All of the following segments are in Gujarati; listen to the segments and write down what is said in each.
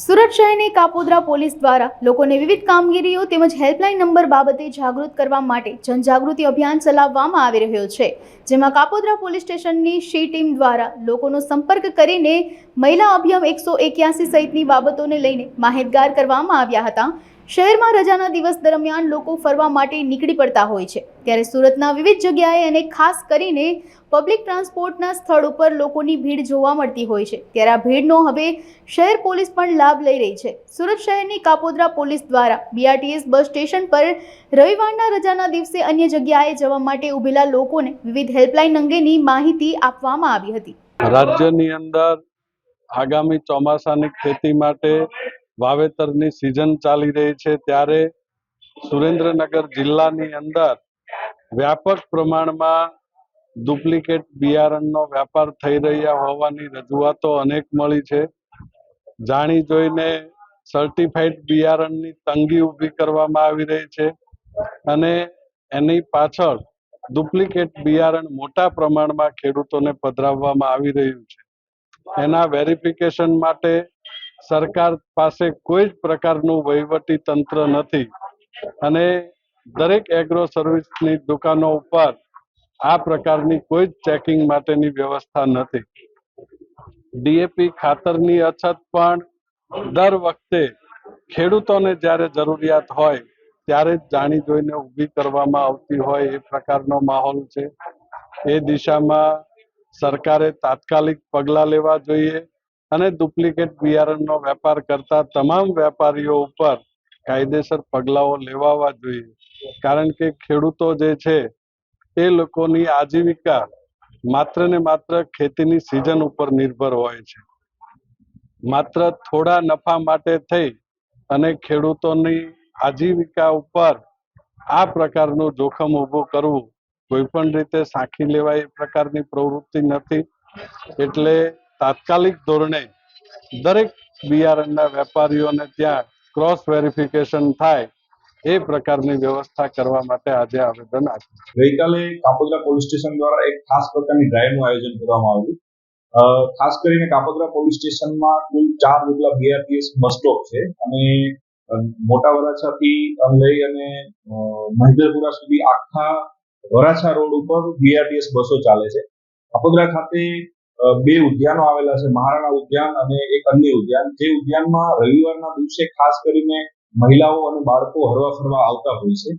સુરત શહેરની કાપોદ્રા પોલીસ દ્વારા લોકોને વિવિધ કામગીરીઓ તેમજ હેલ્પલાઇન નંબર બાબતે જાગૃત કરવા માટે જનજાગૃતિ અભિયાન ચલાવવામાં આવી રહ્યો છે, જેમાં કાપોદ્રા પોલીસ સ્ટેશનની સી ટીમ દ્વારા લોકોનો સંપર્ક કરીને મહિલા અભિયાન 181 સહિતની બાબતોને લઈને માહિતગાર કરવામાં આવ્યા હતા। શહેરમાં રજાના દિવસ દરમિયાન લોકો ફરવા માટે નીકળી પડતા હોય છે, ત્યારે સુરતના વિવિધ જગ્યાએ અને ખાસ કરીને પબ્લિક ટ્રાન્સપોર્ટના સ્થળ ઉપર લોકોની ભીડ જોવા મળતી હોય છે, ત્યારે આ ભીડનો હવે શહેર પોલીસ પણ લાભ લઈ રહી છે। સુરત શહેરની કાપોદ્રા પોલીસ દ્વારા BRTS બસ સ્ટેશન પર રવિવારના રજાના દિવસે અન્ય જગ્યાએ જવા માટે ઉભેલા લોકોને વિવિધ હેલ્પલાઇન અંગેની માહિતી આપવામાં આવી હતી। રાજ્યની અંદર આગામી ચોમાસાની ખેતી માટે વાવેતરની સિઝન ચાલી રહી છે, ત્યારે સુરેન્દ્રનગર જિલ્લાની અંદર વ્યાપક પ્રમાણમાં ડુપ્લિકેટ બિયારણનો વ્યાપાર થઈ રહ્યા હોવાની રજૂઆતો અનેક મળી છે। જાણી જોઈને સર્ટિફાઈડ બિયારણની તંગી ઊભી કરવામાં આવી રહી છે અને એની પાછળ ડુપ્લિકેટ બિયારણ મોટા પ્રમાણમાં ખેડૂતોને પધરાવવામાં આવી રહ્યું છે। એના વેરિફિકેશન માટે સરકાર પાસે કોઈ જ પ્રકારનું વહીવટી તંત્ર નથી અને દરેક એગ્રો સર્વિસની દુકાનો ઉપર આ પ્રકારની કોઈ જ ચેકિંગ માટેની વ્યવસ્થા નથી। ડીએપી ખાતરની અછત પણ દર વખતે ખેડૂતોને જ્યારે જરૂરિયાત હોય ત્યારે જ જાણી જોઈને ઊભી કરવામાં આવતી હોય એ પ્રકારનો માહોલ છે। એ દિશામાં સરકારે તાત્કાલિક પગલાં લેવા જોઈએ અને ડુપ્લિકેટ બિયારણનો વેપાર કરતા તમામ વેપારીઓ ઉપર કાયદેસર પગલાઓ લેવાવા જોઈએ, કારણ કે ખેડૂતો જે છે એ લોકોની આજીવિકા માત્ર ને માત્ર ખેતીની સિઝન ઉપર નિર્ભર હોય છે। માત્ર થોડા નફા માટે થઈ અને ખેડૂતોની આજીવિકા ઉપર આ પ્રકારનું જોખમ ઊભું કરવું કોઈ પણ રીતે સાંખી લેવાય એ પ્રકારની પ્રવૃત્તિ નથી। એટલે તાત્કાલિક ધોરણે દરેક બિયારણના વેપારીઓને ત્યાં ક્રોસ વેરિફિકેશન થાય એ પ્રકારની વ્યવસ્થા કરવા માટે આજે આવેદન આપ્યું। ગઈકાલે કાપોદ્રા પોલીસ સ્ટેશન દ્વારા એક ખાસ પ્રકારની ડ્રાઈવનું આયોજન કરવામાં આવ્યું। ખાસ કરીને કાપોદ્રા પોલીસ સ્ટેશનમાં કુલ 4 જેટલા BRTS બસ સ્ટોપ છે અને મોટા વરાછાથી લઈ અને મહેન્દ્રપુરા સુધી આખા વરાછા રોડ ઉપર BRTS બસો ચાલે છે। કાપોદ્રા ખાતે 2 ઉદ્યાનો આવેલા છે, મહારાણા ઉદ્યાન અને એક અન્ય ઉદ્યાન, જે ઉદ્યાનમાં રવિવારના દિવસે ખાસ કરીને મહિલાઓ અને બાળકો હરવા ફરવા આવતા હોય છે,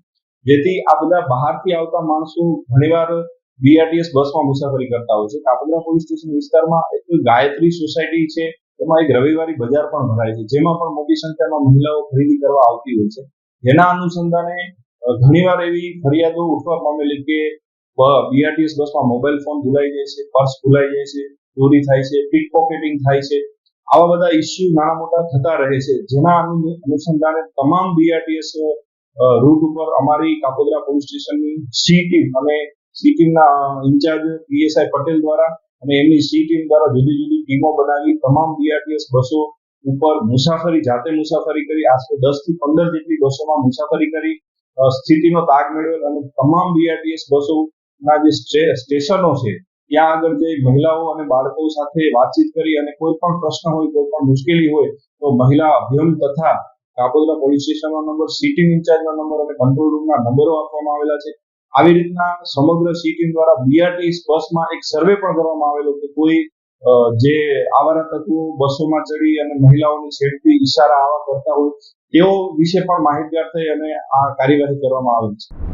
જેથી આ બધા બહારથી આવતા માણસો ઘણીવાર BRTS બસમાં મુસાફરી કરતા હોય છે। કાપોદ્રા પોલીસ સ્ટેશન વિસ્તારમાં એક ગાયત્રી સોસાયટી છે, એમાં એક રવિવારી બજાર પણ ભરાય છે, જેમાં પણ મોટી સંખ્યામાં મહિલાઓ ખરીદી કરવા આવતી હોય છે। જેના અનુસંધાને ઘણીવાર એવી ફરિયાદો ઉઠવા પામેલી કે BRTS બસમાં મોબાઈલ ફોન ભૂલાઈ જાય છે, પર્સ ભૂલાઈ જાય છે, ચોરી થાય છે, પીક પોકેટિંગ થાય છે, આવા બધા ઇસ્યુ નાના મોટા થતા રહે છે। જેના અનુસંધાને તમામ BRTS રૂટ ઉપર અમારી કાપોદ્રા પોલીસ સ્ટેશનની સી ટીમ અને સી ટીમના ઇન્ચાર્જ PSI પટેલ દ્વારા અને એમની સી ટીમ દ્વારા જુદી જુદી ટીમો બનાવી તમામ BRTS બસો ઉપર જાતે મુસાફરી કરી આશરે 10 થી 15 જેટલી બસોમાં મુસાફરી કરી સ્થિતિનો તાગ મેળવેલ અને તમામ BRTS બસોના જે સ્ટેશનો છે ત્યાં આગળ જઈ મહિલાઓ અને બાળકો સાથે વાતચીત કરી અને કોઈ પણ પ્રશ્ન હોય, કોઈ પણ મુશ્કેલી હોય તો મહિલા અભિયાન તથા કાપોદ્રા પોલીસ સ્ટેશનનો નંબર, સી ટીમ ઇન્ચાર્જનો નંબર અને કંટ્રોલ રૂમના નંબરો આપવામાં આવેલા છે। આવી રીતના સમગ્ર સી ટીમ દ્વારા BRTS બસમાં એક સર્વે પણ કરવામાં આવેલો કે કોઈ જે આવારા તત્વો બસોમાં ચડી અને મહિલાઓની છેડતી ઈશારા આવા કરતા હોય તેઓ વિશે પણ માહિતગાર થઈ અને આ કાર્યવાહી કરવામાં આવી છે।